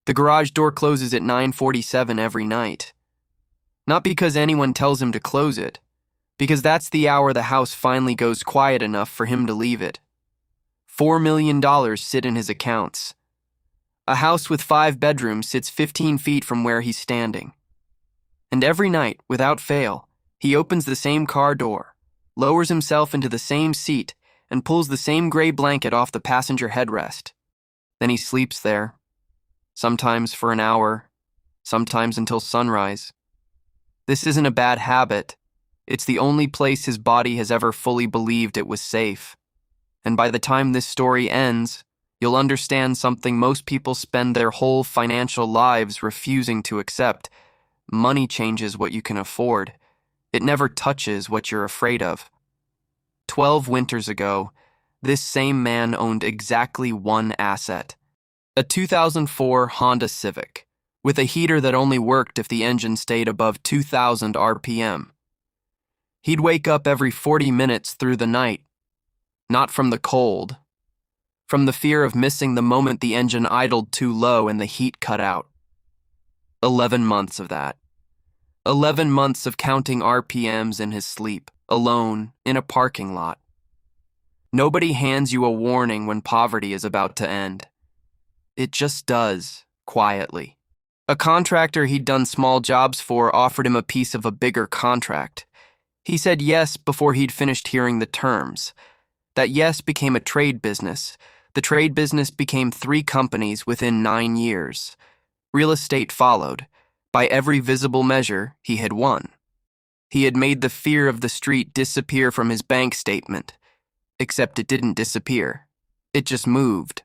The garage door closes at 9:47 every night. Not because anyone tells him to close it, because that's the hour the house finally goes quiet enough for him to leave it. $4 million sit in his accounts. A house with 5 bedrooms sits 15 feet from where he's standing. And every night, without fail, he opens the same car door, lowers himself into the same seat, and pulls the same gray blanket off the passenger headrest. Then he sleeps there, sometimes for an hour, sometimes until sunrise. This isn't a bad habit. It's the only place his body has ever fully believed it was safe. And by the time this story ends, you'll understand something most people spend their whole financial lives refusing to accept. Money changes what you can afford. It never touches what you're afraid of. 12 winters ago, this same man owned exactly one asset: a 2004 Honda Civic, with a heater that only worked if the engine stayed above 2,000 RPM. He'd wake up every 40 minutes through the night, not from the cold, from the fear of missing the moment the engine idled too low and the heat cut out. 11 months of that. 11 months of counting RPMs in his sleep, alone, in a parking lot. Nobody hands you a warning when poverty is about to end. It just does, quietly. A contractor he'd done small jobs for offered him a piece of a bigger contract. He said yes before he'd finished hearing the terms. That yes became a trade business. The trade business became 3 companies within 9 years. Real estate followed. By every visible measure, he had won. He had made the fear of the street disappear from his bank statement. Except it didn't disappear. It just moved.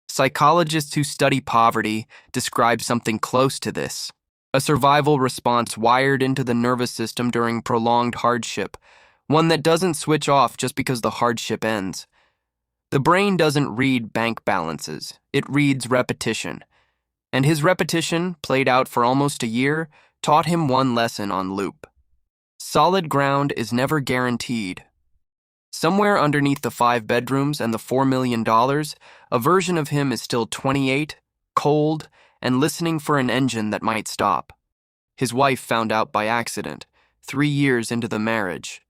Psychologists who study poverty describe something close to this: a survival response wired into the nervous system during prolonged hardship, one that doesn't switch off just because the hardship ends. The brain doesn't read bank balances, it reads repetition. And his repetition, played out for almost a year, taught him one lesson on loop. Solid ground is never guaranteed. Somewhere underneath the 5 bedrooms and the $4 million, a version of him is still 28, cold, and listening for an engine that might stop. His wife found out by accident, 3 years into the marriage.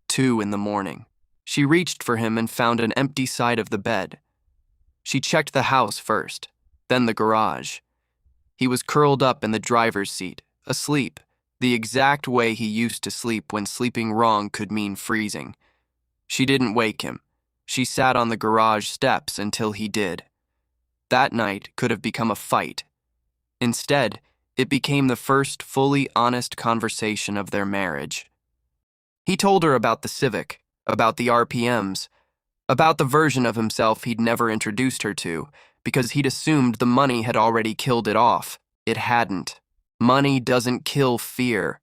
2 in the morning. She reached for him and found an empty side of the bed. She checked the house first, then the garage. He was curled up in the driver's seat, asleep, the exact way he used to sleep when sleeping wrong could mean freezing. She didn't wake him. She sat on the garage steps until he did. That night could have become a fight. Instead, it became the first fully honest conversation of their marriage. He told her about the Civic, about the RPMs, about the version of himself he'd never introduced her to, because he'd assumed the money had already killed it off. It hadn't. Money doesn't kill fear.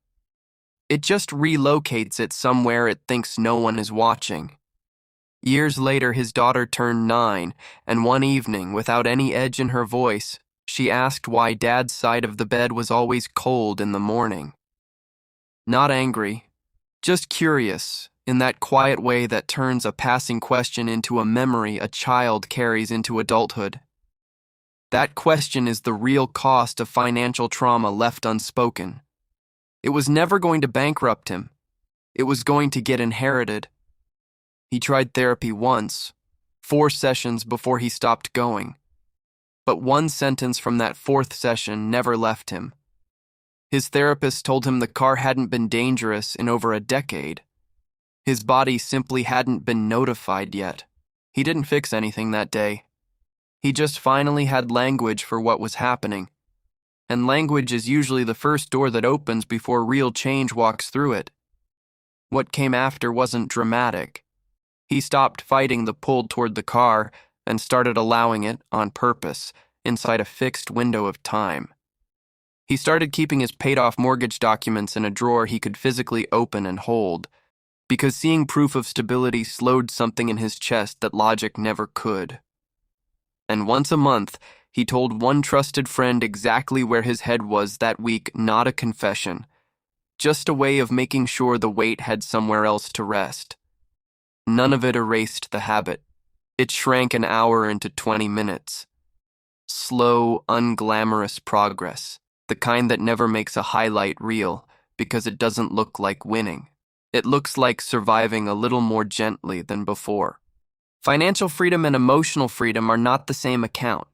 It just relocates it somewhere it thinks no one is watching. Years later, his daughter turned 9, and one evening, without any edge in her voice, she asked why Dad's side of the bed was always cold in the morning. Not angry, just curious, in that quiet way that turns a passing question into a memory a child carries into adulthood. That question is the real cost of financial trauma left unspoken. It was never going to bankrupt him. It was going to get inherited. He tried therapy once, 4 sessions before he stopped going. But one sentence from that 4th session never left him. His therapist told him the car hadn't been dangerous in over a decade. His body simply hadn't been notified yet. He didn't fix anything that day. He just finally had language for what was happening. And language is usually the first door that opens before real change walks through it. What came after wasn't dramatic. He stopped fighting the pull toward the car and started allowing it, on purpose, inside a fixed window of time. He started keeping his paid-off mortgage documents in a drawer he could physically open and hold, because seeing proof of stability slowed something in his chest that logic never could. And once a month, he told one trusted friend exactly where his head was that week, not a confession, just a way of making sure the weight had somewhere else to rest. None of it erased the habit. It shrank an hour into 20 minutes. slow, unglamorous progress, the kind that never makes a highlight reel because it doesn't look like winning. It looks like surviving a little more gently than before. Financial freedom and emotional freedom are not the same account.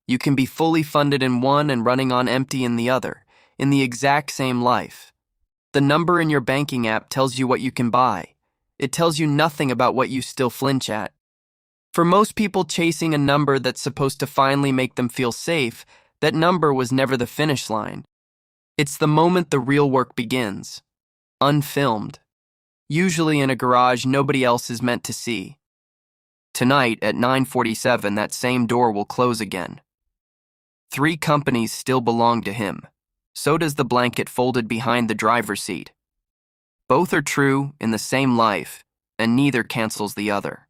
You can be fully funded in one and running on empty in the other, in the exact same life. The number in your banking app tells you what you can buy. It tells you nothing about what you still flinch at. For most people chasing a number that's supposed to finally make them feel safe, that number was never the finish line. It's the moment the real work begins. Unfilmed. Usually in a garage nobody else is meant to see. Tonight at 9:47, that same door will close again. 3 companies still belong to him. So does the blanket folded behind the driver's seat. Both are true in the same life, and neither cancels the other.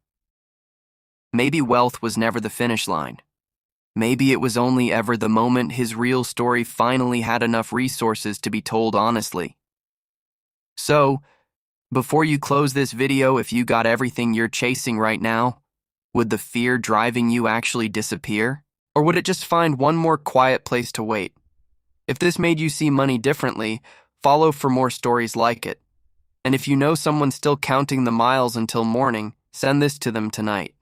Maybe wealth was never the finish line. Maybe it was only ever the moment his real story finally had enough resources to be told honestly. So, before you close this video, if you got everything you're chasing right now, would the fear driving you actually disappear? Or would it just find one more quiet place to wait? If this made you see money differently, follow for more stories like it. And if you know someone still counting the miles until morning, send this to them tonight.